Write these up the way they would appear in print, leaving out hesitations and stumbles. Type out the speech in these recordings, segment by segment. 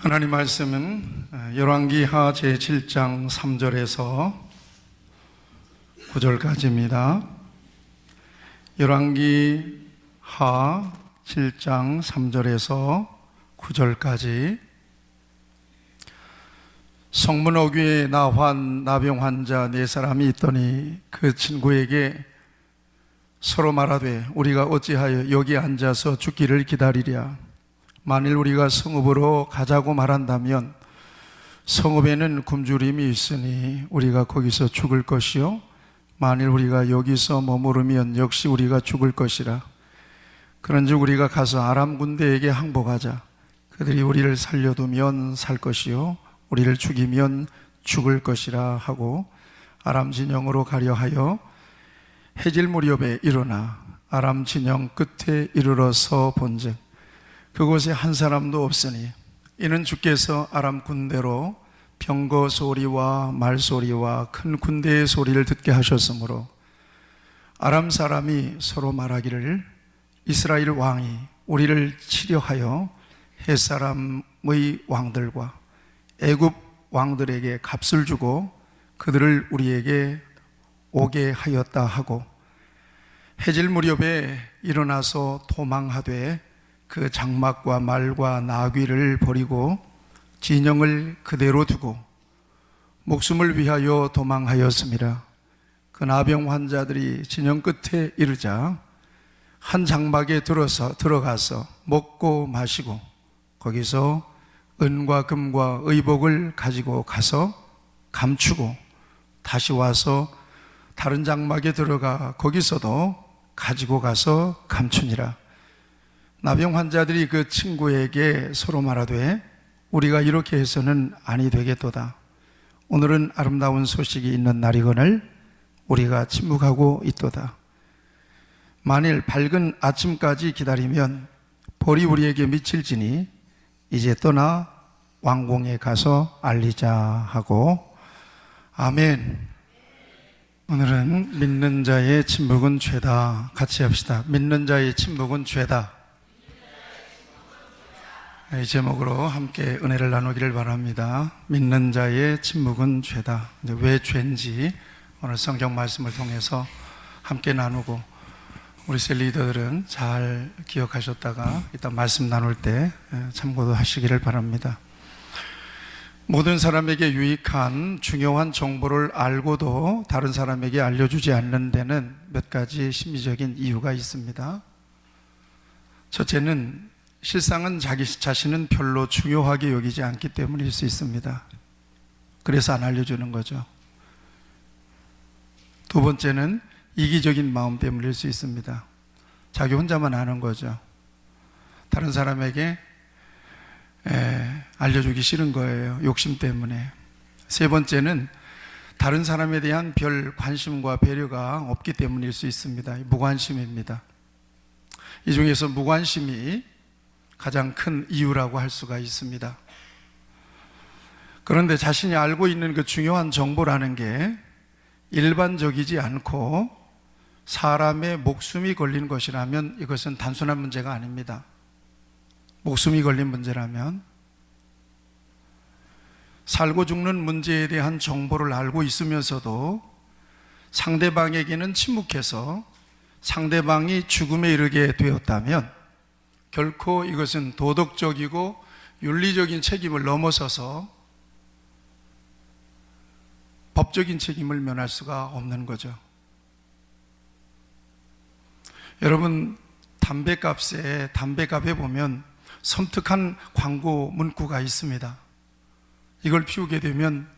하나님 말씀은 열왕기하 제7장 3절에서 9절까지입니다. 열왕기하 7장 3절에서 9절까지. 성문 어귀에 나병 환자 네 사람이 있더니 그 친구에게 서로 말하되 우리가 어찌하여 여기 앉아서 죽기를 기다리랴. 만일 우리가 성읍으로 가자고 말한다면 성읍에는 굶주림이 있으니 우리가 거기서 죽을 것이요 만일 우리가 여기서 머무르면 역시 우리가 죽을 것이라. 그런즉 우리가 가서 아람 군대에게 항복하자. 그들이 우리를 살려두면 살 것이요 우리를 죽이면 죽을 것이라 하고 아람 진영으로 가려 하여 해질 무렵에 일어나 아람 진영 끝에 이르러서 본즉 그곳에 한 사람도 없으니 이는 주께서 아람 군대로 병거 소리와 말소리와 큰 군대의 소리를 듣게 하셨으므로 아람 사람이 서로 말하기를 이스라엘 왕이 우리를 치려하여 헷사람의 왕들과 애굽 왕들에게 값을 주고 그들을 우리에게 오게 하였다 하고 해질 무렵에 일어나서 도망하되 그 장막과 말과 나귀를 버리고 진영을 그대로 두고 목숨을 위하여 도망하였습니다. 그 나병 환자들이 진영 끝에 이르자 한 장막에 들어가서 먹고 마시고 거기서 은과 금과 의복을 가지고 가서 감추고 다시 와서 다른 장막에 들어가 거기서도 가지고 가서 감추니라. 나병 환자들이 그 친구에게 서로 말하되 우리가 이렇게 해서는 아니 되겠도다. 오늘은 아름다운 소식이 있는 날이거늘 우리가 침묵하고 있도다. 만일 밝은 아침까지 기다리면 벌이 우리에게 미칠지니 이제 떠나 왕궁에 가서 알리자 하고. 아멘. 오늘은 믿는 자의 침묵은 죄다. 같이 합시다. 믿는 자의 침묵은 죄다. 이 제목으로 함께 은혜를 나누기를 바랍니다. 믿는 자의 침묵은 죄다. 왜 죄인지 오늘 성경 말씀을 통해서 함께 나누고 우리 셀 리더들은 잘 기억하셨다가 이따 말씀 나눌 때 참고도 하시기를 바랍니다. 모든 사람에게 유익한 중요한 정보를 알고도 다른 사람에게 알려주지 않는 데는 몇 가지 심리적인 이유가 있습니다. 첫째는 실상은 자기 자신은 별로 중요하게 여기지 않기 때문일 수 있습니다. 그래서 안 알려주는 거죠. 두 번째는 이기적인 마음 때문일 수 있습니다. 자기 혼자만 아는 거죠. 다른 사람에게 알려주기 싫은 거예요. 욕심 때문에. 세 번째는 다른 사람에 대한 별 관심과 배려가 없기 때문일 수 있습니다. 무관심입니다. 이 중에서 무관심이 가장 큰 이유라고 할 수가 있습니다. 그런데 자신이 알고 있는 그 중요한 정보라는 게 일반적이지 않고 사람의 목숨이 걸린 것이라면 이것은 단순한 문제가 아닙니다. 목숨이 걸린 문제라면 살고 죽는 문제에 대한 정보를 알고 있으면서도 상대방에게는 침묵해서 상대방이 죽음에 이르게 되었다면 결코 이것은 도덕적이고 윤리적인 책임을 넘어서서 법적인 책임을 면할 수가 없는 거죠. 여러분, 담배값에 보면 섬뜩한 광고 문구가 있습니다. 이걸 피우게 되면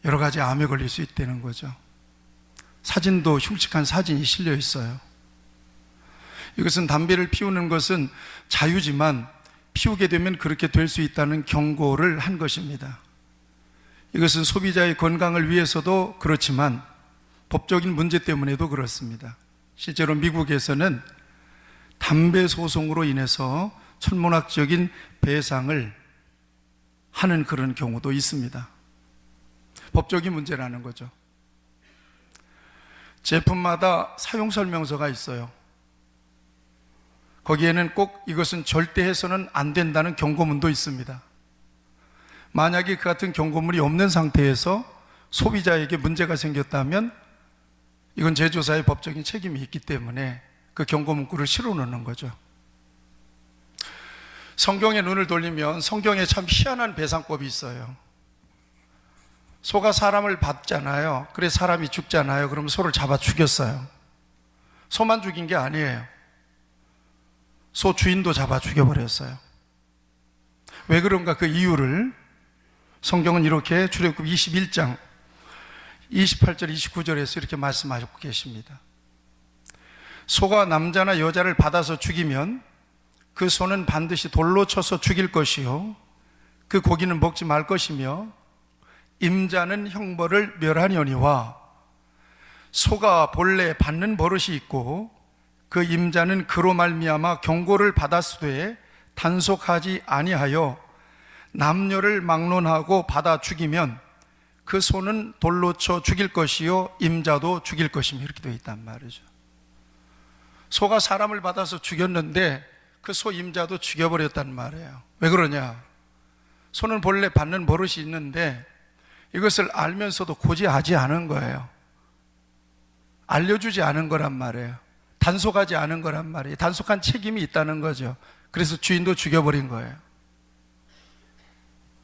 여러 가지 암에 걸릴 수 있다는 거죠. 사진도 흉측한 사진이 실려 있어요. 이것은 담배를 피우는 것은 자유지만 피우게 되면 그렇게 될 수 있다는 경고를 한 것입니다. 이것은 소비자의 건강을 위해서도 그렇지만 법적인 문제 때문에도 그렇습니다. 실제로 미국에서는 담배 소송으로 인해서 천문학적인 배상을 하는 그런 경우도 있습니다. 법적인 문제라는 거죠. 제품마다 사용 설명서가 있어요. 거기에는 꼭 이것은 절대 해서는 안 된다는 경고문도 있습니다. 만약에 그 같은 경고물이 없는 상태에서 소비자에게 문제가 생겼다면 이건 제조사의 법적인 책임이 있기 때문에 그 경고 문구를 실어 놓는 거죠. 성경에 눈을 돌리면 성경에 참 희한한 배상법이 있어요. 소가 사람을 봤잖아요. 그래 사람이 죽잖아요. 그럼 소를 잡아 죽였어요. 소만 죽인 게 아니에요. 소 주인도 잡아 죽여버렸어요. 왜 그런가 그 이유를 성경은 이렇게 출애굽 21장 28절 29절에서 이렇게 말씀하고 계십니다. 소가 남자나 여자를 받아서 죽이면 그 소는 반드시 돌로 쳐서 죽일 것이요 그 고기는 먹지 말 것이며 임자는 형벌을 멸하려니와 소가 본래 받는 버릇이 있고 그 임자는 그로 말미암아 경고를 받았으되 단속하지 아니하여 남녀를 막론하고 받아 죽이면 그 소는 돌로 쳐 죽일 것이요 임자도 죽일 것이며 이렇게 되어 있단 말이죠. 소가 사람을 받아서 죽였는데 그 소 임자도 죽여버렸단 말이에요. 왜 그러냐? 소는 본래 받는 버릇이 있는데 이것을 알면서도 고지하지 않은 거예요. 알려주지 않은 거란 말이에요. 단속하지 않은 거란 말이에요. 단속한 책임이 있다는 거죠. 그래서 주인도 죽여버린 거예요.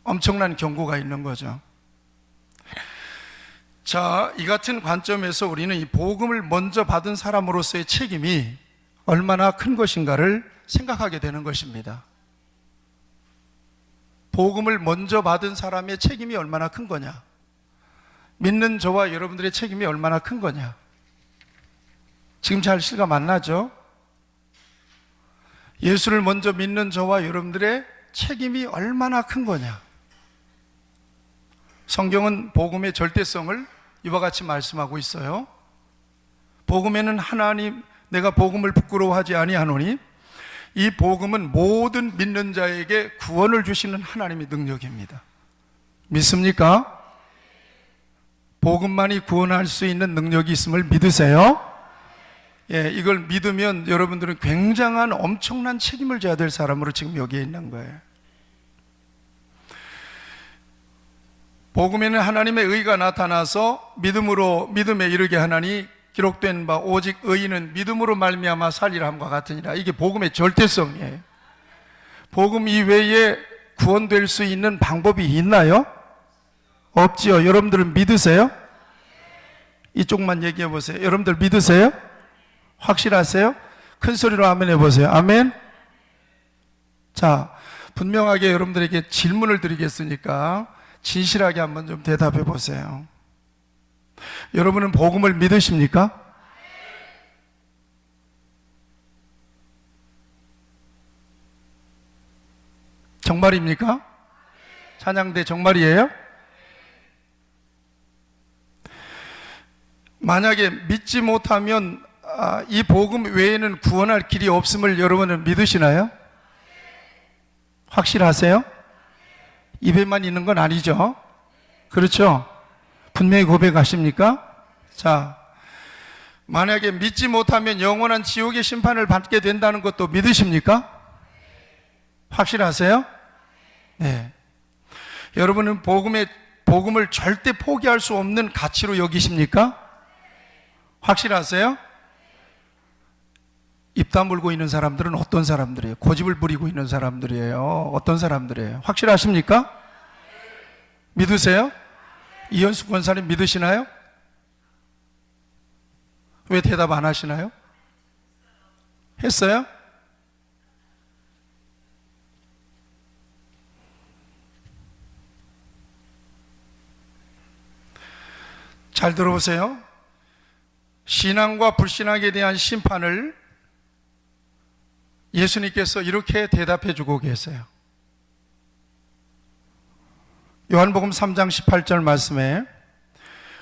엄청난 경고가 있는 거죠. 자, 이 같은 관점에서 우리는 이 복음을 먼저 받은 사람으로서의 책임이 얼마나 큰 것인가를 생각하게 되는 것입니다. 복음을 먼저 받은 사람의 책임이 얼마나 큰 거냐? 믿는 저와 여러분들의 책임이 얼마나 큰 거냐? 지금 잘 실감 안 나죠? 예수를 먼저 믿는 저와 여러분들의 책임이 얼마나 큰 거냐? 성경은 복음의 절대성을 이와 같이 말씀하고 있어요. 복음에는 하나님, 내가 복음을 부끄러워하지 아니하노니 이 복음은 모든 믿는 자에게 구원을 주시는 하나님의 능력입니다. 믿습니까? 복음만이 구원할 수 있는 능력이 있음을 믿으세요? 예, 이걸 믿으면 여러분들은 굉장한 엄청난 책임을 져야 될 사람으로 지금 여기에 있는 거예요. 복음에는 하나님의 의가 나타나서 믿음에 이르게 하나니 기록된 바 오직 의인은 믿음으로 말미암아 살리라 함과 같으니라. 이게 복음의 절대성이에요. 복음 이외에 구원될 수 있는 방법이 있나요? 없지요. 여러분들은 믿으세요? 이쪽만 얘기해 보세요. 여러분들 믿으세요? 확실하세요? 큰 소리로 아멘 해보세요. 아멘. 자, 분명하게 여러분들에게 질문을 드리겠으니까 진실하게 한번 좀 대답해 보세요. 여러분은 복음을 믿으십니까? 정말입니까? 찬양대 정말이에요? 만약에 믿지 못하면 이 복음 외에는 구원할 길이 없음을 여러분은 믿으시나요? 확실하세요? 입에만 있는 건 아니죠? 그렇죠? 분명히 고백하십니까? 자, 만약에 믿지 못하면 영원한 지옥의 심판을 받게 된다는 것도 믿으십니까? 확실하세요? 네. 여러분은 복음을 절대 포기할 수 없는 가치로 여기십니까? 확실하세요? 입 다물고 있는 사람들은 어떤 사람들이에요? 고집을 부리고 있는 사람들이에요. 어떤 사람들이에요? 확실하십니까? 믿으세요? 이현숙 권사님 믿으시나요? 왜 대답 안 하시나요? 했어요? 잘 들어보세요. 신앙과 불신앙에 대한 심판을 예수님께서 이렇게 대답해 주고 계세요. 요한복음 3장 18절 말씀에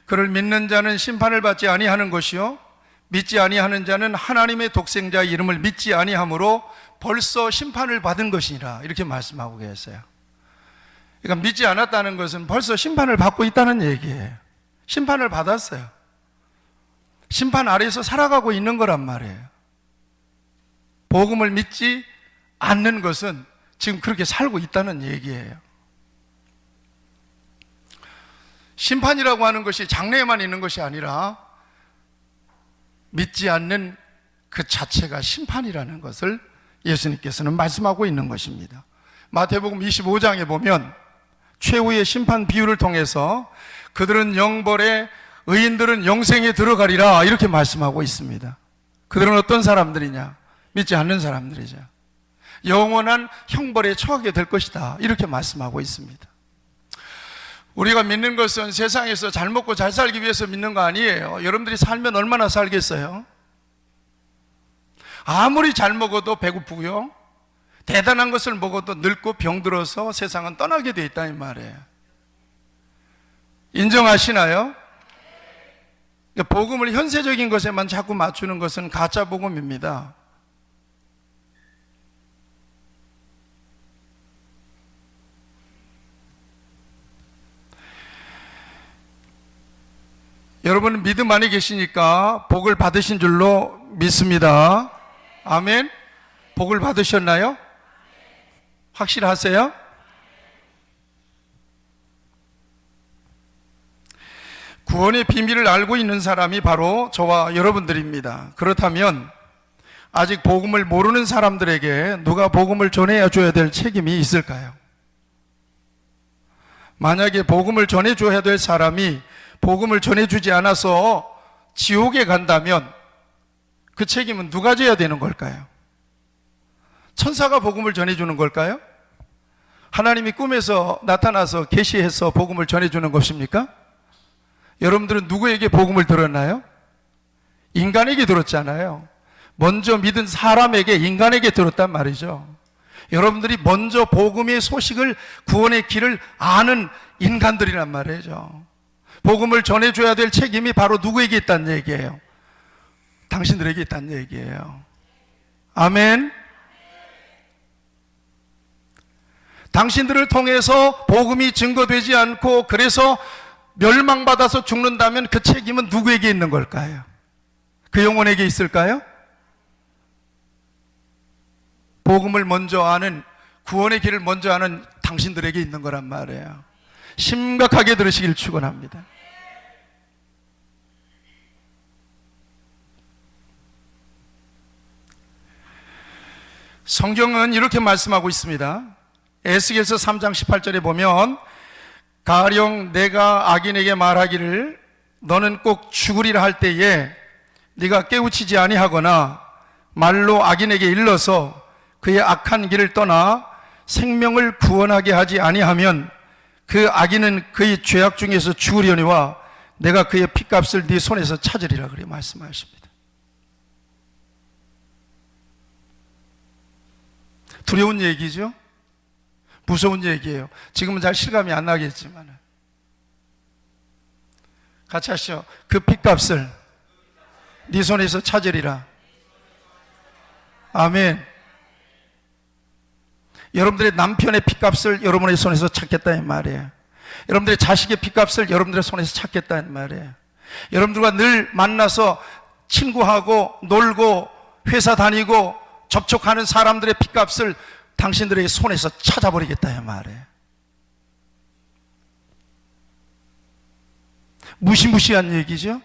그를 믿는 자는 심판을 받지 아니하는 것이요 믿지 아니하는 자는 하나님의 독생자의 이름을 믿지 아니하므로 벌써 심판을 받은 것이니라 이렇게 말씀하고 계세요. 그러니까 믿지 않았다는 것은 벌써 심판을 받고 있다는 얘기예요. 심판을 받았어요. 심판 아래에서 살아가고 있는 거란 말이에요. 복음을 믿지 않는 것은 지금 그렇게 살고 있다는 얘기예요. 심판이라고 하는 것이 장래에만 있는 것이 아니라 믿지 않는 그 자체가 심판이라는 것을 예수님께서는 말씀하고 있는 것입니다. 마태복음 25장에 보면 최후의 심판 비유를 통해서 그들은 영벌에 의인들은 영생에 들어가리라 이렇게 말씀하고 있습니다. 그들은 어떤 사람들이냐? 믿지 않는 사람들이죠. 영원한 형벌에 처하게 될 것이다 이렇게 말씀하고 있습니다. 우리가 믿는 것은 세상에서 잘 먹고 잘 살기 위해서 믿는 거 아니에요. 여러분들이 살면 얼마나 살겠어요? 아무리 잘 먹어도 배고프고요, 대단한 것을 먹어도 늙고 병들어서 세상은 떠나게 돼 있다 이 말이에요. 인정하시나요? 복음을 현세적인 것에만 자꾸 맞추는 것은 가짜 복음입니다. 여러분은 믿음 안에 계시니까 복을 받으신 줄로 믿습니다. 아멘. 복을 받으셨나요? 확실하세요? 구원의 비밀을 알고 있는 사람이 바로 저와 여러분들입니다. 그렇다면 아직 복음을 모르는 사람들에게 누가 복음을 전해야 줘야 될 책임이 있을까요? 만약에 복음을 전해줘야 될 사람이 복음을 전해주지 않아서 지옥에 간다면 그 책임은 누가 져야 되는 걸까요? 천사가 복음을 전해주는 걸까요? 하나님이 꿈에서 나타나서 계시해서 복음을 전해주는 것입니까? 여러분들은 누구에게 복음을 들었나요? 인간에게 들었잖아요. 먼저 믿은 사람에게, 인간에게 들었단 말이죠. 여러분들이 먼저 복음의 소식을, 구원의 길을 아는 인간들이란 말이죠. 복음을 전해줘야 될 책임이 바로 누구에게 있다는 얘기예요? 당신들에게 있다는 얘기예요. 아멘. 당신들을 통해서 복음이 증거되지 않고 그래서 멸망받아서 죽는다면 그 책임은 누구에게 있는 걸까요? 그 영혼에게 있을까요? 복음을 먼저 아는, 구원의 길을 먼저 아는 당신들에게 있는 거란 말이에요. 심각하게 들으시길 축원합니다. 성경은 이렇게 말씀하고 있습니다. 에스겔서 3장 18절에 보면 가령 내가 악인에게 말하기를 너는 꼭 죽으리라 할 때에 네가 깨우치지 아니하거나 말로 악인에게 일러서 그의 악한 길을 떠나 생명을 구원하게 하지 아니하면 그 악인은 그의 죄악 중에서 죽으려니와 내가 그의 핏값을 네 손에서 찾으리라 그렇게 말씀하십니다. 두려운 얘기죠? 무서운 얘기예요. 지금은 잘 실감이 안 나겠지만 같이 하시죠. 그 핏값을 네 손에서 찾으리라. 아멘. 여러분들의 남편의 핏값을 여러분의 손에서 찾겠다 이 말이에요. 여러분들의 자식의 핏값을 여러분들의 손에서 찾겠다 이 말이에요. 여러분들과 늘 만나서 친구하고 놀고 회사 다니고 접촉하는 사람들의 핏값을 당신들의 손에서 찾아버리겠다 이 말이에요. 무시무시한 얘기죠.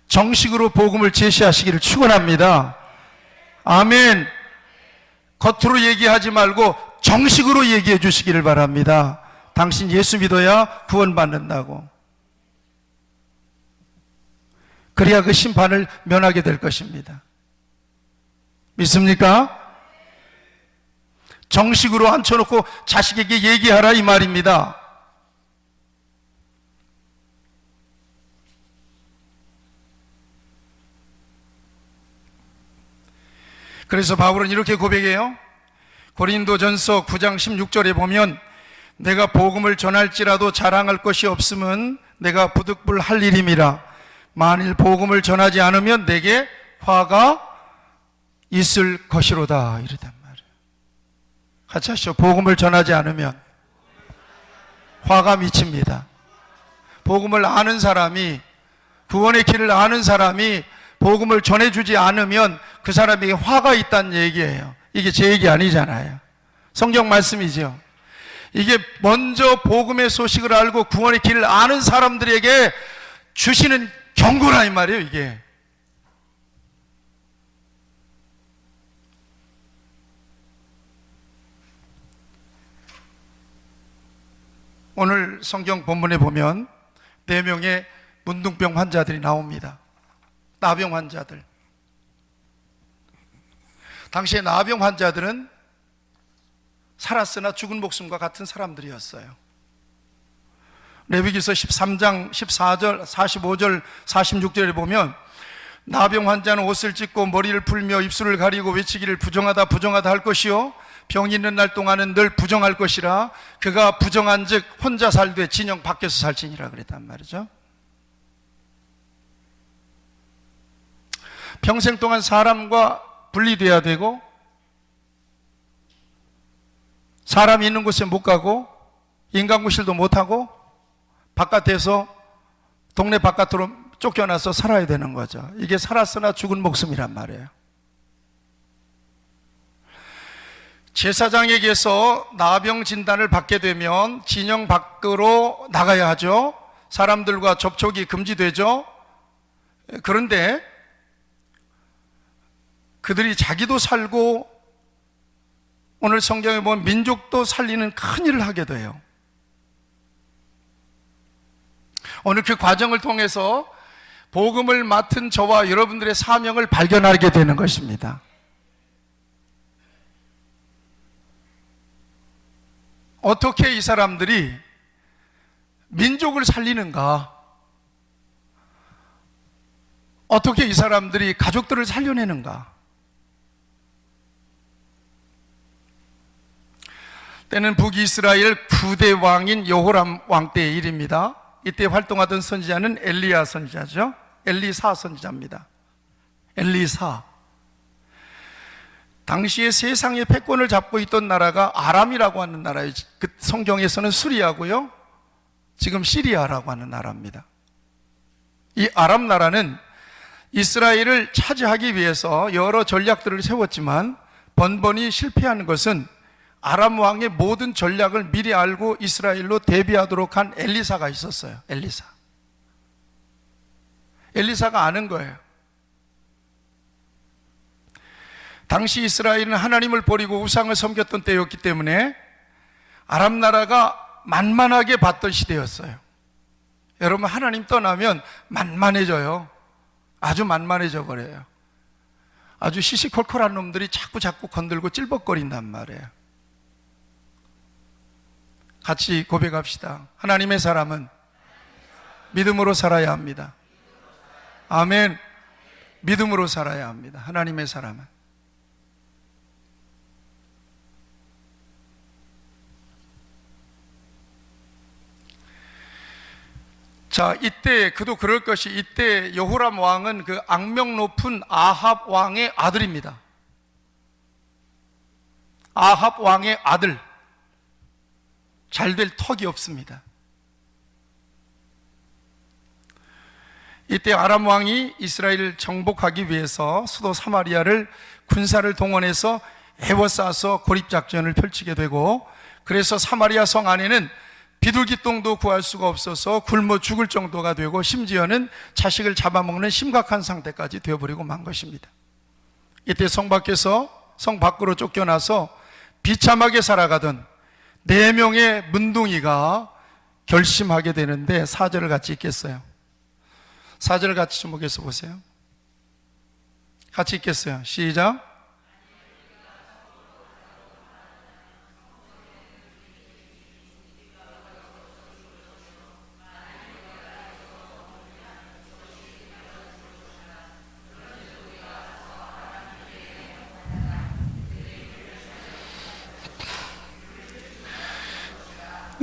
정식으로 복음을 제시하시기를 축원합니다. 아멘. 겉으로 얘기하지 말고 정식으로 얘기해 주시기를 바랍니다. 당신 예수 믿어야 구원받는다고. 그래야 그 심판을 면하게 될 것입니다. 믿습니까? 정식으로 앉혀놓고 자식에게 얘기하라 이 말입니다. 그래서 바울은 이렇게 고백해요. 고린도전서 9장 16절에 보면 내가 복음을 전할지라도 자랑할 것이 없음은 내가 부득불할 일임이라. 만일 복음을 전하지 않으면 내게 화가 있을 것이로다 이러단 말이에요. 같이 하시죠. 복음을 전하지 않으면 화가 미칩니다. 복음을 아는 사람이, 구원의 길을 아는 사람이 복음을 전해주지 않으면 그 사람에게 화가 있다는 얘기예요. 이게 제 얘기 아니잖아요. 성경 말씀이죠. 이게 먼저 복음의 소식을 알고 구원의 길을 아는 사람들에게 주시는 경고라 이 말이에요. 이게 오늘 성경 본문에 보면 4명의 문둥병 환자들이 나옵니다. 나병 환자들. 당시에 나병 환자들은 살았으나 죽은 목숨과 같은 사람들이었어요. 레위기서 13장 14절, 45절, 46절에 보면 나병 환자는 옷을 찢고 머리를 풀며 입술을 가리고 외치기를 부정하다 부정하다 할 것이요 병이 있는 날 동안은 늘 부정할 것이라 그가 부정한 즉 혼자 살되 진영 밖에서 살지니라 그랬단 말이죠. 평생 동안 사람과 분리돼야 되고 사람이 있는 곳에 못 가고 인간구실도 못 하고 바깥에서 동네 바깥으로 쫓겨나서 살아야 되는 거죠. 이게 살았으나 죽은 목숨이란 말이에요. 제사장에게서 나병 진단을 받게 되면 진영 밖으로 나가야 하죠. 사람들과 접촉이 금지되죠. 그런데 그들이 자기도 살고 오늘 성경에 보면 민족도 살리는 큰 일을 하게 돼요. 오늘 그 과정을 통해서 복음을 맡은 저와 여러분들의 사명을 발견하게 되는 것입니다. 어떻게 이 사람들이 민족을 살리는가? 어떻게 이 사람들이 가족들을 살려내는가? 때는 북이스라엘 9대 왕인 여호람 왕 때의 일입니다. 이때 활동하던 선지자는 엘리야 선지자죠. 엘리사 선지자입니다. 엘리사. 당시에 세상의 패권을 잡고 있던 나라가 아람이라고 하는 나라예요. 그 성경에서는 수리아고요. 지금 시리아라고 하는 나라입니다. 이 아람 나라는 이스라엘을 차지하기 위해서 여러 전략들을 세웠지만 번번이 실패하는 것은 아람 왕의 모든 전략을 미리 알고 이스라엘로 대비하도록 한 엘리사가 있었어요. 엘리사가 아는 거예요. 당시 이스라엘은 하나님을 버리고 우상을 섬겼던 때였기 때문에 아람 나라가 만만하게 봤던 시대였어요. 여러분, 하나님 떠나면 만만해져요. 아주 만만해져 버려요. 아주 시시콜콜한 놈들이 자꾸 건들고 찔벅거린단 말이에요. 같이 고백합시다. 하나님의 사람은 믿음으로 살아야 합니다. 아멘. 믿음으로 살아야 합니다. 하나님의 사람은. 자, 이때 그도 그럴 것이 이때 여호람 왕은 그 악명 높은 아합 왕의 아들입니다. 아합 왕의 아들. 잘 될 턱이 없습니다. 이때 아람 왕이 이스라엘을 정복하기 위해서 수도 사마리아를 군사를 동원해서 에워싸서 고립작전을 펼치게 되고, 그래서 사마리아 성 안에는 비둘기똥도 구할 수가 없어서 굶어 죽을 정도가 되고, 심지어는 자식을 잡아먹는 심각한 상태까지 되어버리고 만 것입니다. 이때 성 밖으로 쫓겨나서 비참하게 살아가던 4명의 문둥이가 결심하게 되는데, 4절을 같이 읽겠어요. 4절을 같이 주목해서 보세요. 같이 읽겠어요. 시작.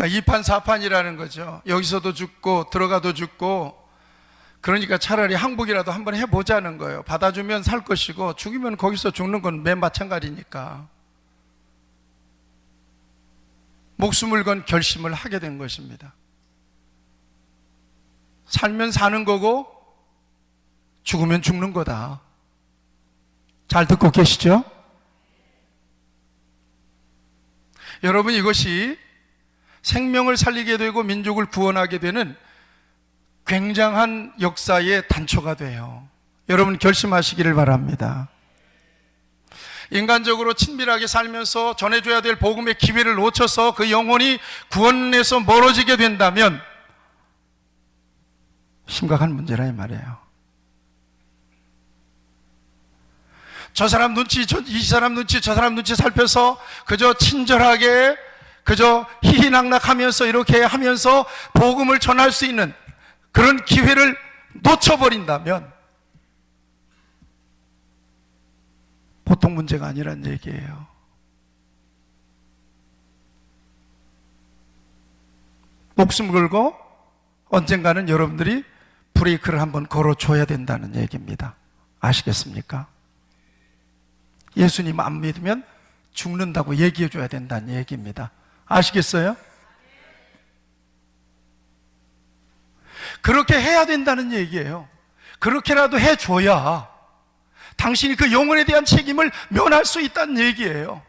이판사판이라는 거죠. 여기서도 죽고 들어가도 죽고, 그러니까 차라리 항복이라도 한번 해보자는 거예요. 받아주면 살 것이고 죽이면 거기서 죽는 건 맨 마찬가지니까 목숨을 건 결심을 하게 된 것입니다. 살면 사는 거고 죽으면 죽는 거다. 잘 듣고 계시죠? 여러분, 이것이 생명을 살리게 되고 민족을 구원하게 되는 굉장한 역사의 단초가 돼요. 여러분 결심하시기를 바랍니다. 인간적으로 친밀하게 살면서 전해줘야 될 복음의 기회를 놓쳐서 그 영혼이 구원에서 멀어지게 된다면 심각한 문제라 이 말이에요. 저 사람 눈치, 이 사람 눈치, 저 사람 눈치 살펴서 그저 친절하게 그저 희희낙낙하면서 이렇게 하면서 복음을 전할 수 있는 그런 기회를 놓쳐버린다면 보통 문제가 아니란 얘기예요. 목숨 걸고 언젠가는 여러분들이 브레이크를 한번 걸어줘야 된다는 얘기입니다. 아시겠습니까? 예수님 안 믿으면 죽는다고 얘기해줘야 된다는 얘기입니다. 아시겠어요? 그렇게 해야 된다는 얘기예요. 그렇게라도 해줘야 당신이 그 영혼에 대한 책임을 면할 수 있다는 얘기예요.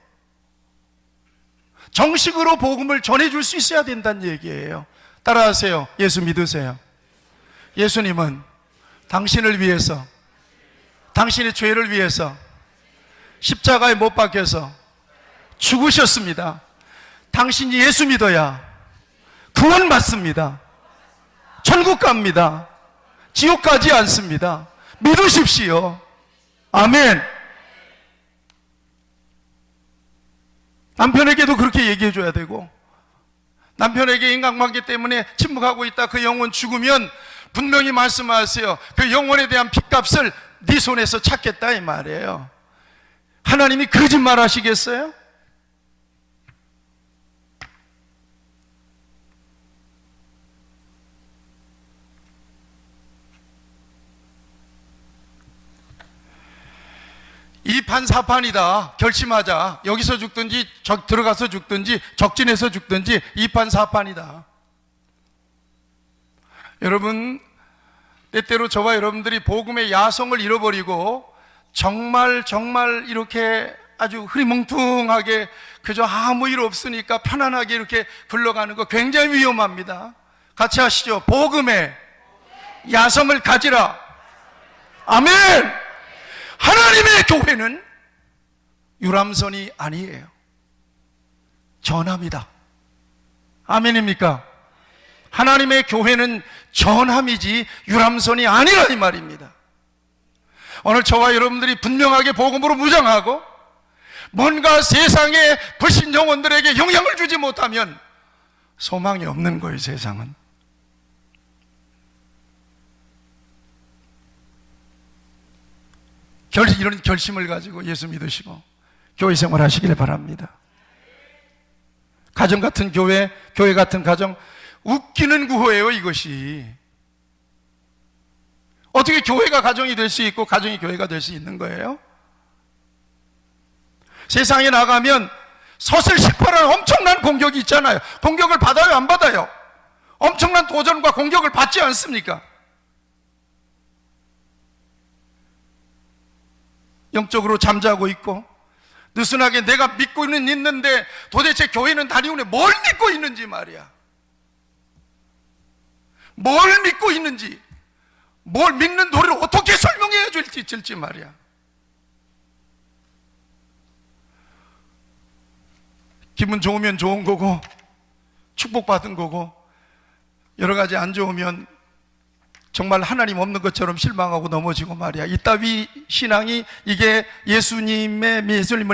정식으로 복음을 전해줄 수 있어야 된다는 얘기예요. 따라하세요. 예수 믿으세요. 예수님은 당신을 위해서, 당신의 죄를 위해서 십자가에 못 박혀서 죽으셨습니다. 당신이 예수 믿어야 구원받습니다. 천국 갑니다. 지옥 가지 않습니다. 믿으십시오. 아멘. 남편에게도 그렇게 얘기해 줘야 되고, 남편에게 인간관계 때문에 침묵하고 있다 그 영혼 죽으면 분명히 말씀하세요. 그 영혼에 대한 핏값을 네 손에서 찾겠다 이 말이에요. 하나님이 거짓말 하시겠어요? 이판사판이다. 결심하자. 여기서 죽든지 들어가서 죽든지 적진에서 죽든지 이판사판이다. 여러분, 때때로 저와 여러분들이 복음의 야성을 잃어버리고 정말 이렇게 아주 흐리멍텅하게 그저 아무 일 없으니까 편안하게 이렇게 굴러가는 거 굉장히 위험합니다. 같이 하시죠. 복음의 야성을 가지라. 아멘. 하나님의 교회는 유람선이 아니에요. 전함이다. 아멘입니까? 하나님의 교회는 전함이지 유람선이 아니라 이 말입니다. 오늘 저와 여러분들이 분명하게 복음으로 무장하고 뭔가 세상의 불신 영혼들에게 영향을 주지 못하면 소망이 없는 거예요. 세상은. 이런 결심을 가지고 예수 믿으시고 교회 생활 하시길 바랍니다. 가정 같은 교회, 교회 같은 가정, 웃기는 구호예요. 이것이 어떻게 교회가 가정이 될 수 있고 가정이 교회가 될 수 있는 거예요? 세상에 나가면 서슬시퍼라는 엄청난 공격이 있잖아요. 공격을 받아요, 안 받아요? 엄청난 도전과 공격을 받지 않습니까? 영적으로 잠자고 있고 느슨하게 내가 믿고는 있는데 도대체 교회는 다니오네 뭘 믿고 있는지 말이야. 뭘 믿고 있는지, 뭘 믿는 도리를 어떻게 설명해야 될지 말이야. 기분 좋으면 좋은 거고 축복받은 거고, 여러 가지 안 좋으면 정말 하나님 없는 것처럼 실망하고 넘어지고 말이야. 이따위 신앙이 이게 예수님을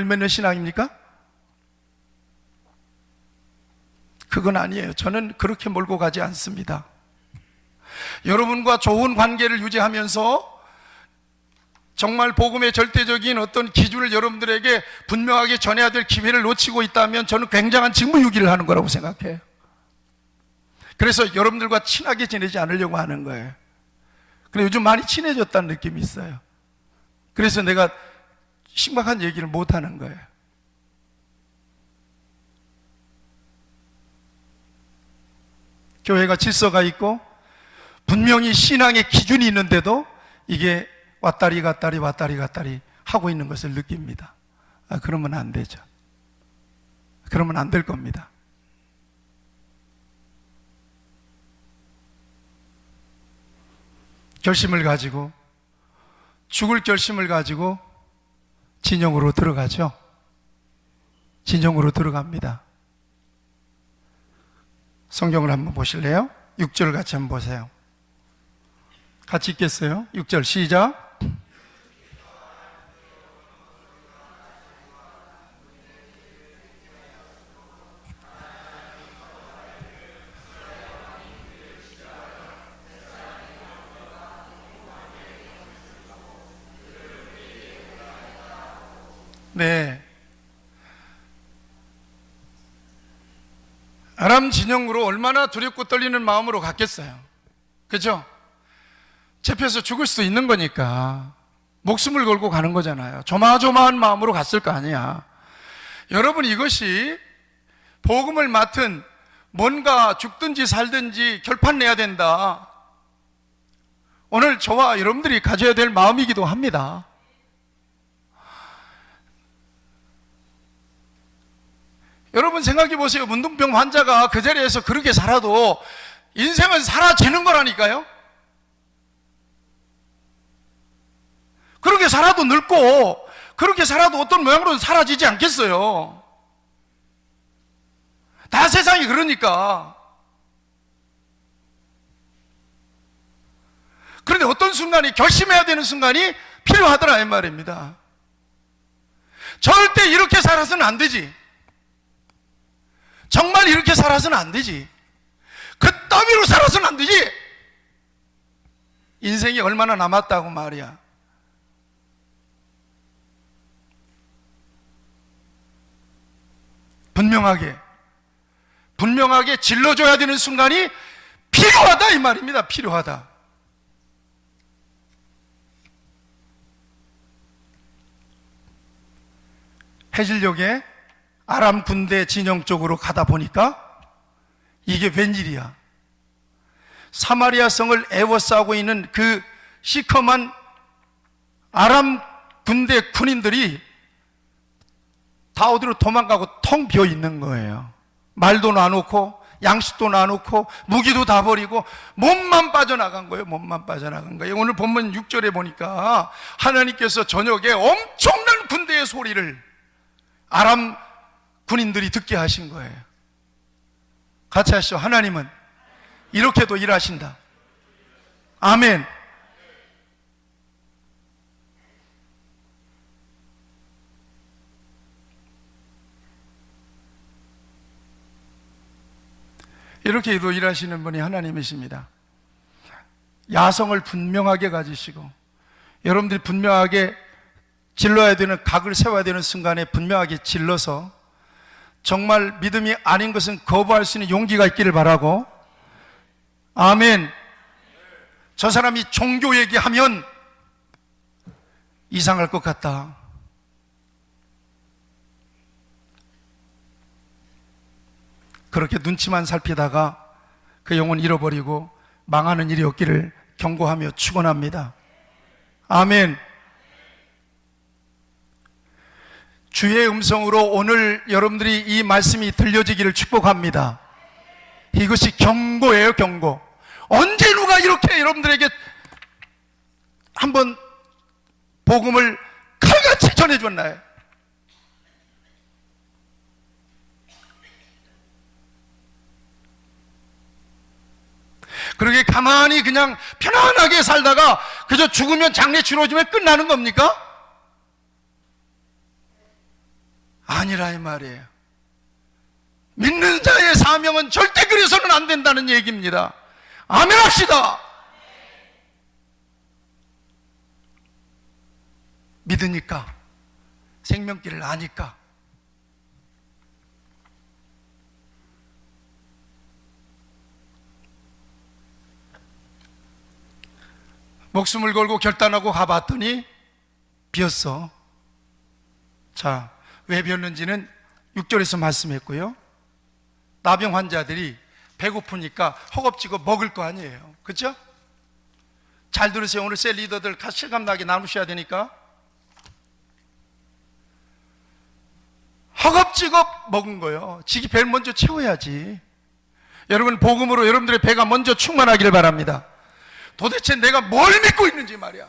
믿는 신앙입니까? 그건 아니에요. 저는 그렇게 몰고 가지 않습니다. 여러분과 좋은 관계를 유지하면서 정말 복음의 절대적인 어떤 기준을 여러분들에게 분명하게 전해야 될 기회를 놓치고 있다면 저는 굉장한 직무유기를 하는 거라고 생각해요. 그래서 여러분들과 친하게 지내지 않으려고 하는 거예요. 근데 요즘 많이 친해졌다는 느낌이 있어요. 그래서 내가 심각한 얘기를 못 하는 거예요. 교회가 질서가 있고 분명히 신앙의 기준이 있는데도 이게 왔다리 갔다리 하고 있는 것을 느낍니다. 그러면 안 되죠. 그러면 안 될 겁니다. 결심을 가지고, 죽을 결심을 가지고 진영으로 들어가죠. 진영으로 들어갑니다. 성경을 한번 보실래요? 6절 같이 한번 보세요. 같이 읽겠어요? 6절 시작. 네. 아람 진영으로 얼마나 두렵고 떨리는 마음으로 갔겠어요. 그죠? 잡혀서 죽을 수도 있는 거니까 목숨을 걸고 가는 거잖아요. 조마조마한 마음으로 갔을 거 아니야. 여러분, 이것이 복음을 맡은 뭔가 죽든지 살든지 결판 내야 된다, 오늘 저와 여러분들이 가져야 될 마음이기도 합니다. 여러분 생각해 보세요. 문둥병 환자가 그 자리에서 그렇게 살아도 인생은 사라지는 거라니까요. 그렇게 살아도 늙고 그렇게 살아도 어떤 모양으로는 사라지지 않겠어요. 다 세상이 그러니까. 그런데 어떤 순간이, 결심해야 되는 순간이 필요하더라 이 말입니다. 절대 이렇게 살아서는 안 되지. 정말 이렇게 살아서는 안 되지. 그 따위로 살아서는 안 되지. 인생이 얼마나 남았다고 말이야. 분명하게 질러줘야 되는 순간이 필요하다 이 말입니다. 필요하다. 해질녘에 아람 군대 진영 쪽으로 가다 보니까 이게 웬일이야. 사마리아 성을 에워싸고 있는 그 시커먼 아람 군대 군인들이 다 어디로 도망가고 텅 비어 있는 거예요. 말도 놔놓고 양식도 놔놓고 무기도 다 버리고 몸만 빠져나간 거예요. 몸만 빠져나간 거예요. 오늘 본문 6절에 보니까 하나님께서 저녁에 엄청난 군대의 소리를 아람 군인들이 듣게 하신 거예요. 같이 하시죠. 하나님은 이렇게도 일하신다. 아멘. 이렇게도 일하시는 분이 하나님이십니다. 야성을 분명하게 가지시고, 여러분들이 분명하게 질러야 되는, 각을 세워야 되는 순간에 분명하게 질러서 정말 믿음이 아닌 것은 거부할 수 있는 용기가 있기를 바라고. 아멘. 저 사람이 종교 얘기하면 이상할 것 같다. 그렇게 눈치만 살피다가 그 영혼 잃어버리고 망하는 일이 없기를 경고하며 축원합니다. 아멘. 주의 음성으로 오늘 여러분들이 이 말씀이 들려지기를 축복합니다. 이것이 경고예요, 경고. 언제 누가 이렇게 여러분들에게 한번 복음을 칼같이 전해줬나요? 그렇게 가만히 그냥 편안하게 살다가 그저 죽으면 장례 치러지면 끝나는 겁니까? 아니라 이 말이에요. 믿는 자의 사명은 절대 그래서는 안 된다는 얘기입니다. 아멘 합시다. 믿으니까, 생명길을 아니까. 목숨을 걸고 결단하고 가봤더니 비었어. 자, 왜 비었는지는 6절에서 말씀했고요. 나병 환자들이 배고프니까 허겁지겁 먹을 거 아니에요. 그렇죠? 잘 들으세요. 오늘 셀 리더들 실감나게 나누셔야 되니까. 허겁지겁 먹은 거예요. 지기 배를 먼저 채워야지. 여러분, 복음으로 여러분들의 배가 먼저 충만하기를 바랍니다. 도대체 내가 뭘 믿고 있는지 말이야.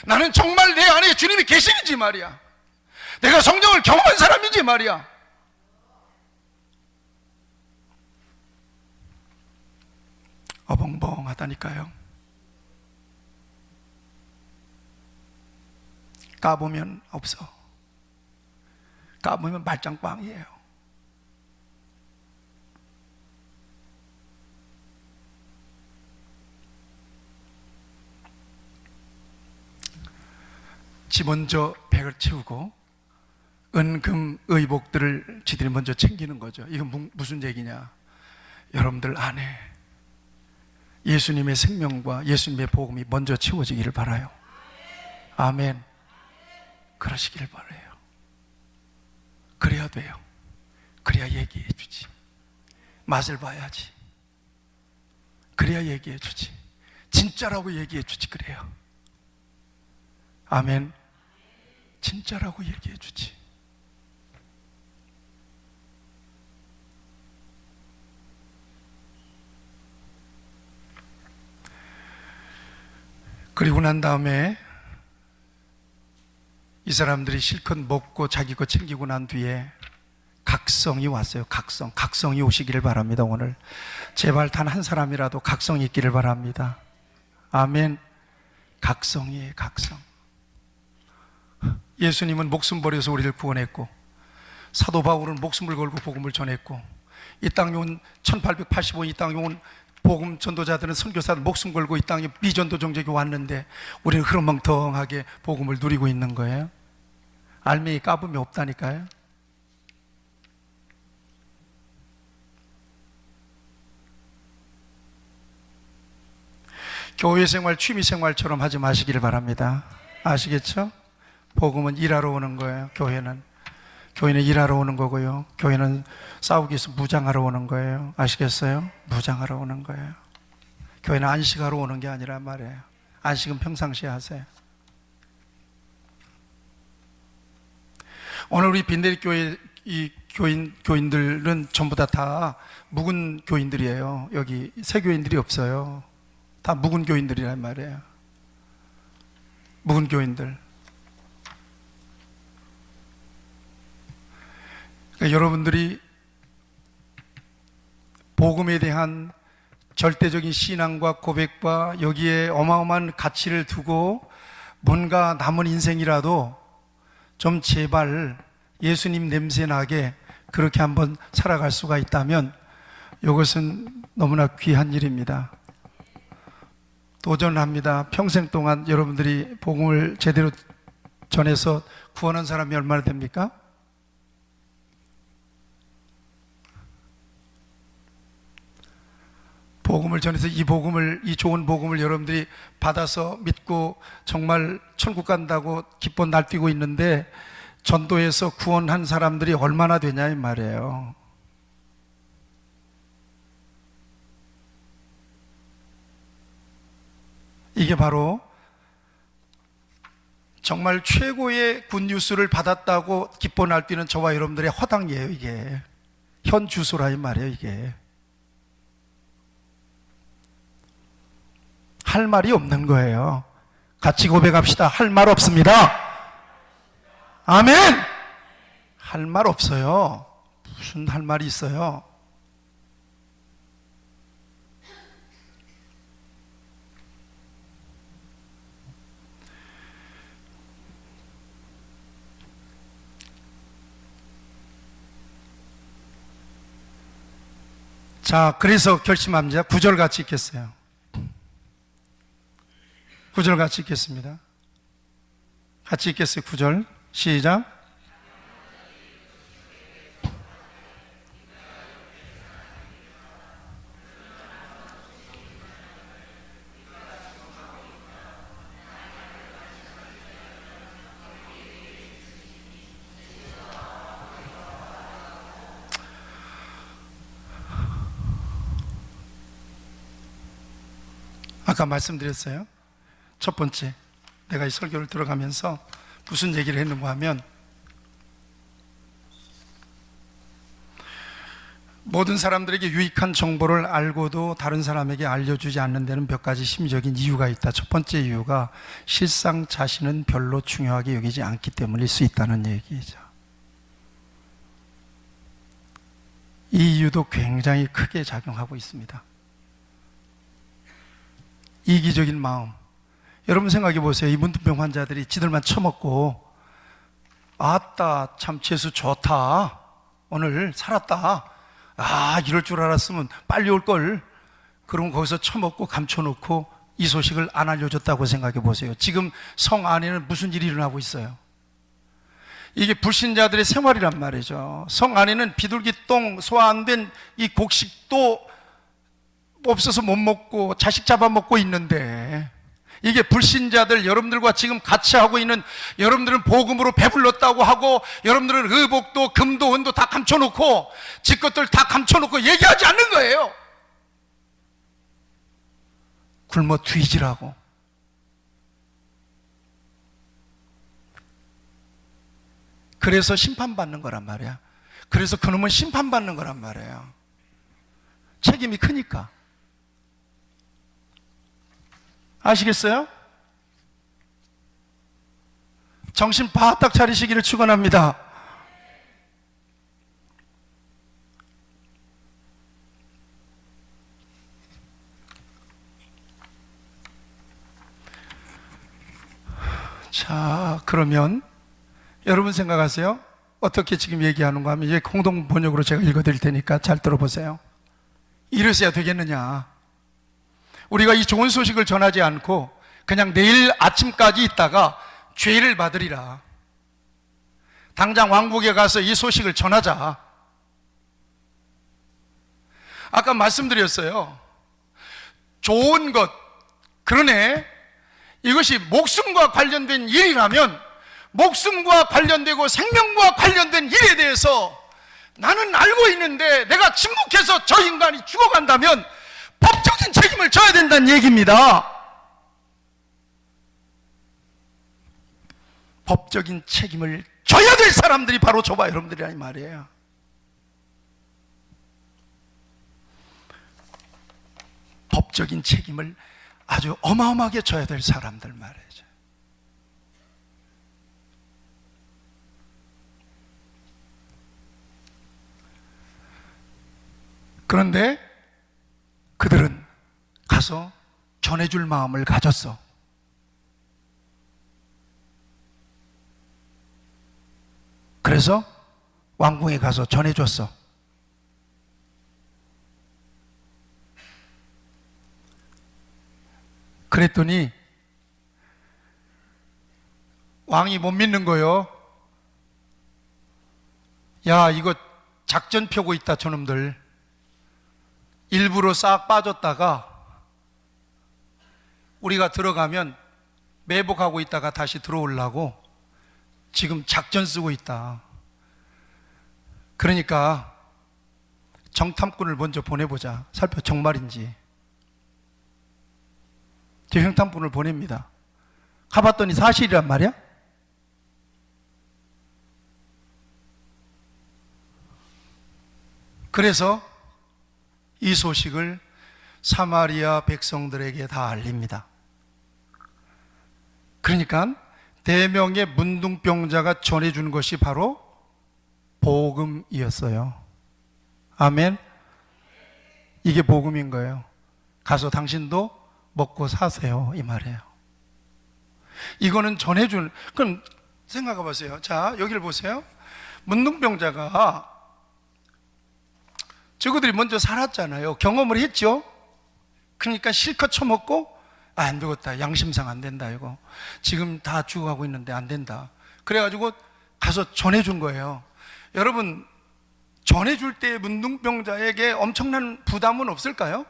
나는 정말 내 안에 주님이 계시는지 말이야. 내가 성령을 경험한 사람인지 말이야. 어벙벙하다니까요. 까보면 없어. 까보면 말짱빵이에요. 지 먼저 백을 채우고 은금 의복들을 지들이 먼저 챙기는 거죠. 이건 무슨 얘기냐? 여러분들 안에 예수님의 생명과 예수님의 복음이 먼저 채워지기를 바라요. 아멘. 그러시기를 바라요. 그래야 돼요. 그래야 얘기해 주지. 맛을 봐야지. 그래야 얘기해 주지. 진짜라고 얘기해 주지. 그래요. 아멘. 진짜라고 얘기해 주지. 그리고 난 다음에 이 사람들이 실컷 먹고 자기 거 챙기고 난 뒤에 각성이 왔어요. 각성이 오시기를 바랍니다. 오늘 제발 단 한 사람이라도 각성이 있기를 바랍니다. 아멘. 각성이에요. 각성. 예수님은 목숨 버려서 우리를 구원했고, 사도 바울은 목숨을 걸고 복음을 전했고, 이 땅에 온 1885년 이 땅에 온 복음 전도자들은, 선교사들 목숨 걸고 이 땅에 비전도 종족이 왔는데 우리는 흐름멍텅하게 복음을 누리고 있는 거예요. 알맹이 까불이 없다니까요. 교회 생활 취미 생활처럼 하지 마시기를 바랍니다. 아시겠죠? 복음은 일하러 오는 거예요. 교회는 일하러 오는 거고요. 교회는 싸우기 위해서 무장하러 오는 거예요. 아시겠어요? 무장하러 오는 거예요. 교회는 안식하러 오는 게 아니란 말이에요. 안식은 평상시에 하세요. 오늘 우리 빈대리 교회 이 교인들은 전부 다 묵은 교인들이에요. 여기 새 교인들이 없어요. 다 묵은 교인들이란 말이에요. 묵은 교인들. 그러니까 여러분들이 복음에 대한 절대적인 신앙과 고백과 여기에 어마어마한 가치를 두고 뭔가 남은 인생이라도 좀 제발 예수님 냄새 나게 그렇게 한번 살아갈 수가 있다면 이것은 너무나 귀한 일입니다. 도전합니다. 평생 동안 여러분들이 복음을 제대로 전해서 구원한 사람이 얼마나 됩니까? 복음을 전해서 이 좋은 복음을 여러분들이 받아서 믿고 정말 천국 간다고 기뻐 날뛰고 있는데 전도해서 구원한 사람들이 얼마나 되냐 이 말이에요. 이게 바로 정말 최고의 굿뉴스를 받았다고 기뻐 날뛰는 저와 여러분들의 허당이에요. 이게 현 주소라 이 말이에요. 이게 할 말이 없는 거예요. 같이 고백합시다. 할 말 없습니다. 아멘. 할 말 없어요. 무슨 할 말이 있어요? 자, 그래서 결심합니다. 9절 같이 읽겠어요. 9절 같이 읽겠습니다. 같이 읽겠어요. 9절 시작. 아까 말씀드렸어요. 첫 번째, 내가 이 설교를 들어가면서 무슨 얘기를 했는가 하면 모든 사람들에게 유익한 정보를 알고도 다른 사람에게 알려주지 않는 데는 몇 가지 심리적인 이유가 있다. 첫 번째 이유가 실상 자신은 별로 중요하게 여기지 않기 때문일 수 있다는 얘기죠. 이 이유도 굉장히 크게 작용하고 있습니다. 이기적인 마음. 여러분 생각해 보세요. 이 문둥병 환자들이 지들만 처먹고 아따 참 재수 좋다, 오늘 살았다, 아 이럴 줄 알았으면 빨리 올걸, 그럼 거기서 처먹고 감춰놓고 이 소식을 안 알려줬다고 생각해 보세요. 지금 성 안에는 무슨 일이 일어나고 있어요? 이게 불신자들의 생활이란 말이죠. 성 안에는 비둘기똥 소화 안 된 이 곡식도 없어서 못 먹고 자식 잡아먹고 있는데, 이게 불신자들, 여러분들과 지금 같이 하고 있는 여러분들은 복음으로 배불렀다고 하고, 여러분들은 의복도 금도 은도 다 감춰놓고 지 것들 다 감춰놓고 얘기하지 않는 거예요. 굶어 뒤지라고. 그래서 심판받는 거란 말이야. 그래서 그놈은 심판받는 거란 말이에요. 책임이 크니까. 아시겠어요? 정신 바짝 차리시기를 축원합니다. 자, 그러면 여러분 생각하세요? 어떻게 지금 얘기하는가 하면, 이제 공동 번역으로 제가 읽어드릴 테니까 잘 들어보세요. 이래서야 되겠느냐? 우리가 이 좋은 소식을 전하지 않고 그냥 내일 아침까지 있다가 죄를 받으리라. 당장 왕국에 가서 이 소식을 전하자. 아까 말씀드렸어요. 좋은 것, 그러네, 이것이 목숨과 관련된 일이라면 목숨과 관련되고 생명과 관련된 일에 대해서 나는 알고 있는데 내가 침묵해서 저 인간이 죽어간다면 법적인 책임을 져야 된다는 얘기입니다. 법적인 책임을 져야 될 사람들이 바로 저와 여러분들이란 말이에요. 법적인 책임을 아주 어마어마하게 져야 될 사람들 말이죠. 그런데 그들은 가서 전해줄 마음을 가졌어. 그래서 왕궁에 가서 전해줬어. 그랬더니 왕이 못 믿는 거예요. 야, 이거 작전 펴고 있다 저놈들. 일부러 싹 빠졌다가 우리가 들어가면 매복하고 있다가 다시 들어오려고 지금 작전 쓰고 있다. 그러니까 정탐꾼을 먼저 보내보자. 살펴 정말인지. 정탐꾼을 보냅니다. 가봤더니 사실이란 말이야? 그래서 이 소식을 사마리아 백성들에게 다 알립니다. 그러니까 대명의 문둥병자가 전해준 것이 바로 복음이었어요. 아멘. 이게 복음인 거예요. 가서 당신도 먹고 사세요, 이 말이에요. 이거는 전해준. 그럼 생각해 보세요. 자, 여기를 보세요. 문둥병자가 저거들이 먼저 살았잖아요. 경험을 했죠. 그러니까 실컷 처먹고 안 되겠다, 양심상 안 된다, 이거 지금 다 죽어가고 있는데 안 된다. 그래가지고 가서 전해준 거예요. 여러분, 전해줄 때 문둥병자에게 엄청난 부담은 없을까요?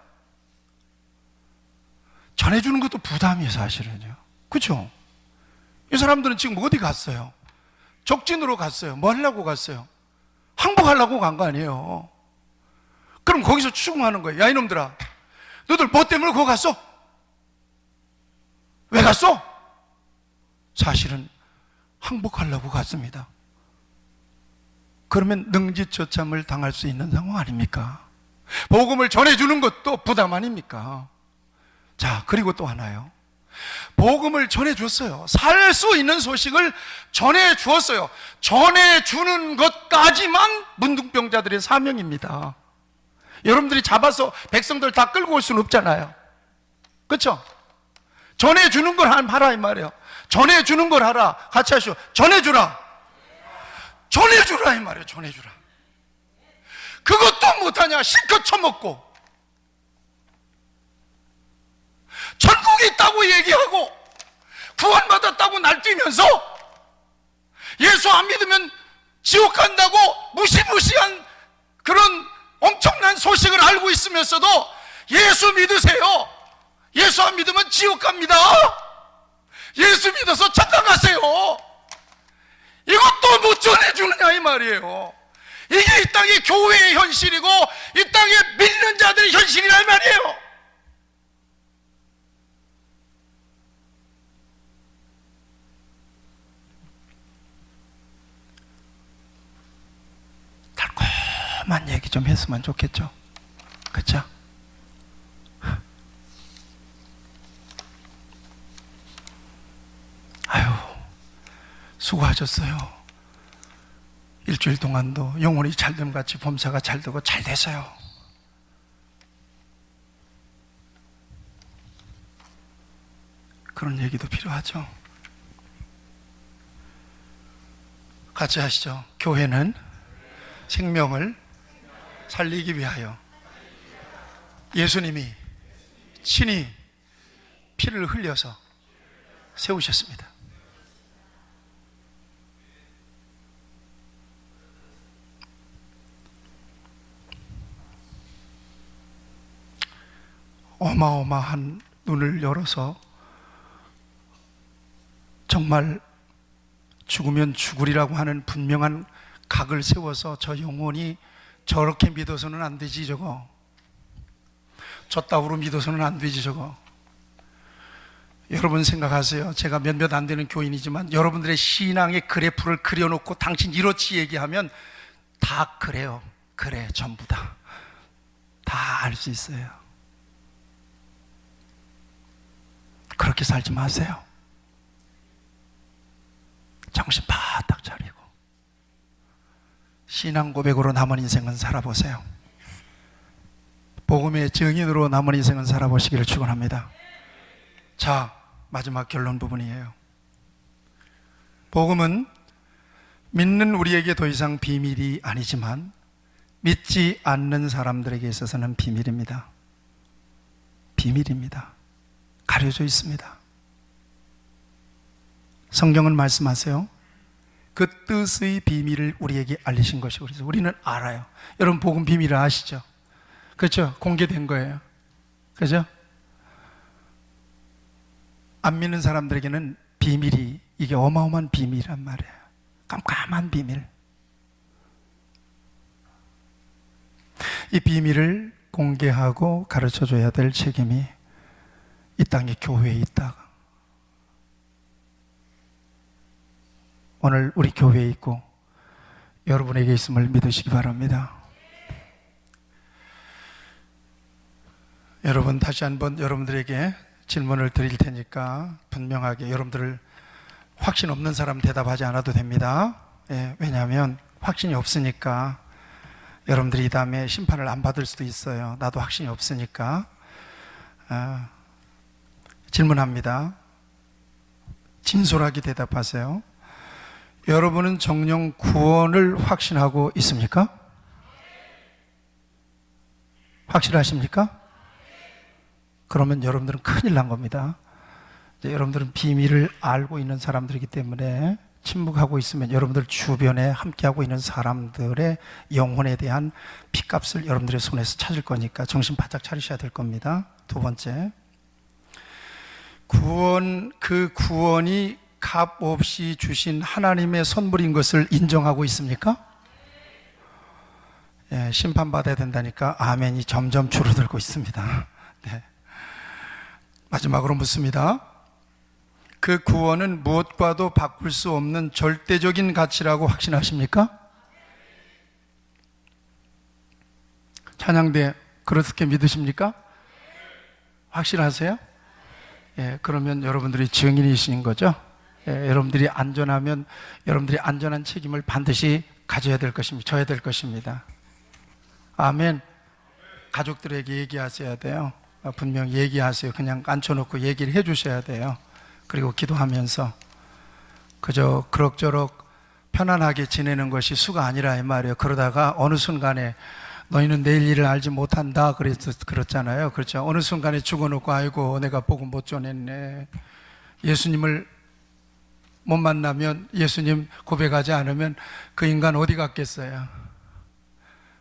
전해주는 것도 부담이에요, 사실은요. 그렇죠? 이 사람들은 지금 어디 갔어요? 적진으로 갔어요. 뭐 하려고 갔어요? 항복하려고 간 거 아니에요. 그럼 거기서 추궁하는 거예요. 야, 이놈들아, 너들 뭐 때문에 거기 갔어? 왜 갔어? 사실은 항복하려고 갔습니다. 그러면 능지처참을 당할 수 있는 상황 아닙니까? 복음을 전해주는 것도 부담 아닙니까? 자, 그리고 또 하나요. 복음을 전해줬어요. 살 수 있는 소식을 전해주었어요. 전해주는 것까지만 문둥병자들의 사명입니다. 여러분들이 잡아서 백성들 다 끌고 올 수는 없잖아요. 그렇죠? 전해주는 걸 하라 이 말이에요. 전해주는 걸 하라. 같이 하시오. 전해주라. 전해주라 이 말이에요. 전해주라. 그것도 못하냐? 실컷 처먹고 천국이 있다고 얘기하고 구원받았다고 날뛰면서 예수 안 믿으면 지옥 간다고 무시무시한 그런 엄청난 소식을 알고 있으면서도 예수 믿으세요. 예수 안 믿으면 지옥 갑니다. 예수 믿어서 천당 가세요. 이것도 못 전해주느냐 이 말이에요. 이게 이 땅의 교회의 현실이고 이 땅에 믿는 자들의 현실이란 말이에요. 달콤한 얘기 좀 했으면 좋겠죠. 그렇죠? 아유, 수고하셨어요. 일주일 동안도 영혼이 잘됨같이 범사가 잘되고 잘 되세요. 그런 얘기도 필요하죠. 같이 하시죠. 교회는 생명을 살리기 위하여 예수님이 친히 피를 흘려서 세우셨습니다. 어마어마한 눈을 열어서 정말 죽으면 죽으리라고 하는 분명한 각을 세워서 저 영혼이 저렇게 믿어서는 안 되지 저거, 저 따위로 믿어서는 안 되지 저거. 여러분 생각하세요. 제가 몇몇 안 되는 교인이지만 여러분들의 신앙의 그래프를 그려놓고 당신 이렇지 얘기하면 다 그래요. 그래, 전부 다 알 수 있어요. 그렇게 살지 마세요. 정신 바짝 차리고 신앙 고백으로 남은 인생은 살아보세요. 복음의 증인으로 남은 인생은 살아보시기를 축원합니다. 자, 마지막 결론 부분이에요. 복음은 믿는 우리에게 더 이상 비밀이 아니지만 믿지 않는 사람들에게 있어서는 비밀입니다. 비밀입니다. 가려져 있습니다. 성경은 말씀하세요. 그 뜻의 비밀을 우리에게 알리신 것이고, 그래서 우리는 알아요. 여러분 복음 비밀을 아시죠? 그렇죠? 공개된 거예요. 그렇죠? 안 믿는 사람들에게는 비밀이, 이게 어마어마한 비밀이란 말이에요. 깜깜한 비밀. 이 비밀을 공개하고 가르쳐줘야 될 책임이 이 땅의 교회에 있다. 오늘 우리 교회에 있고 여러분에게 있음을 믿으시기 바랍니다. 여러분, 다시 한번 여러분들에게 질문을 드릴 테니까 분명하게 여러분들 확신 없는 사람 대답하지 않아도 됩니다. 왜냐하면 확신이 없으니까 여러분들이 이 다음에 심판을 안 받을 수도 있어요. 나도 확신이 없으니까. 질문합니다. 진솔하게 대답하세요. 여러분은 정령 구원을 확신하고 있습니까? 확실하십니까? 그러면 여러분들은 큰일 난 겁니다. 이제 여러분들은 비밀을 알고 있는 사람들이기 때문에 침묵하고 있으면 여러분들 주변에 함께하고 있는 사람들의 영혼에 대한 핏값을 여러분들의 손에서 찾을 거니까 정신 바짝 차리셔야 될 겁니다. 두 번째, 그 구원이 값 없이 주신 하나님의 선물인 것을 인정하고 있습니까? 심판받아야 된다니까 아멘이 점점 줄어들고 있습니다. 네. 마지막으로 묻습니다. 그 구원은 무엇과도 바꿀 수 없는 절대적인 가치라고 확신하십니까? 찬양대 그렇게 믿으십니까? 확실하세요? 예, 그러면 여러분들이 증인이신 거죠? 예, 여러분들이 안전하면 여러분들이 안전한 책임을 반드시 가져야 될 것입니다. 져야 될 것입니다. 아멘. 가족들에게 얘기하셔야 돼요. 분명 얘기하세요. 그냥 앉혀놓고 얘기를 해주셔야 돼요. 그리고 기도하면서 그저 그럭저럭 편안하게 지내는 것이 수가 아니라 이 말이에요. 그러다가 어느 순간에 너희는 내일 일을 알지 못한다 그랬잖아요. 그렇죠. 어느 순간에 죽어놓고 아이고 내가 복음 못 전했네. 예수님을 못 만나면, 예수님 고백하지 않으면 그 인간 어디 갔겠어요?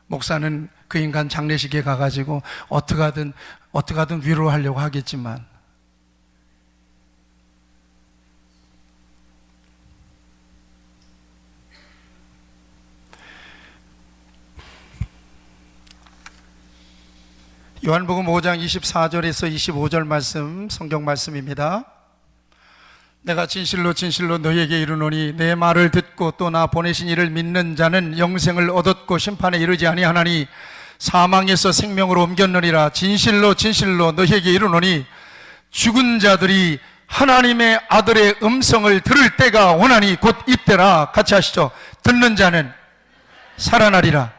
목사는 그 인간 장례식에 가가지고 어떻게 하든 위로하려고 하겠지만 요한복음 5장 24절에서 25절 말씀, 성경 말씀입니다. 내가 진실로 진실로 너희에게 이르노니 내 말을 듣고 또 나 보내신 이를 믿는 자는 영생을 얻었고 심판에 이르지 아니하나니 사망에서 생명으로 옮겼느니라. 진실로 진실로 너희에게 이르노니 죽은 자들이 하나님의 아들의 음성을 들을 때가 오나니 곧 이때라. 같이 하시죠. 듣는 자는 살아나리라.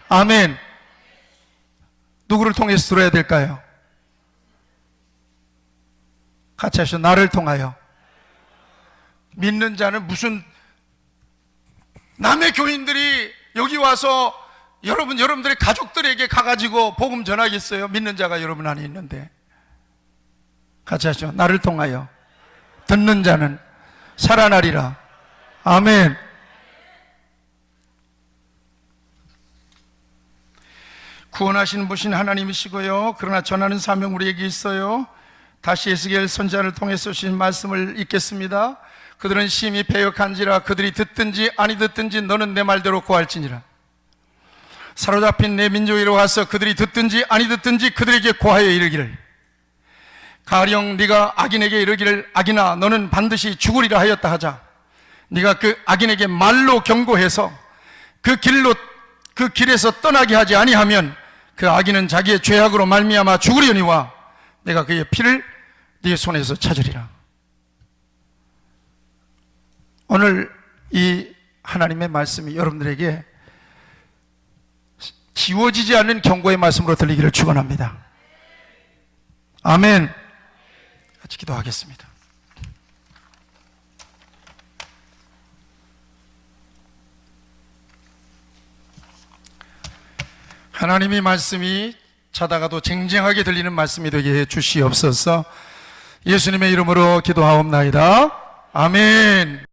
아멘. 누구를 통해서 들어야 될까요? 같이 하시죠. 나를 통하여. 믿는 자는 무슨 남의 교인들이 여기 와서 여러분들의 가족들에게 가가지고 복음 전하겠어요? 믿는 자가 여러분 안에 있는데. 같이 하시죠. 나를 통하여 듣는 자는 살아나리라. 아멘. 구원하시는 분신 하나님이시고요. 그러나 전하는 사명 우리에게 있어요. 다시 에스겔 선지자를 통해서 주신 말씀을 읽겠습니다. 그들은 심히 패역한지라. 그들이 듣든지 아니 듣든지 너는 내 말대로 고할지니라. 사로잡힌 내 민족이로 와서 그들이 듣든지 아니 듣든지 그들에게 고하여 이르기를, 가령 네가 악인에게 이르기를 악인아 너는 반드시 죽으리라 하였다 하자. 네가 그 악인에게 말로 경고해서 그 길에서 떠나게 하지 아니하면 그 악인은 자기의 죄악으로 말미암아 죽으려니와 내가 그의 피를 네 손에서 찾으리라. 오늘 이 하나님의 말씀이 여러분들에게 지워지지 않는 경고의 말씀으로 들리기를 축원합니다. 아멘. 같이 기도하겠습니다. 하나님의 말씀이 자다가도 쟁쟁하게 들리는 말씀이 되게 해 주시옵소서. 예수님의 이름으로 기도하옵나이다. 아멘.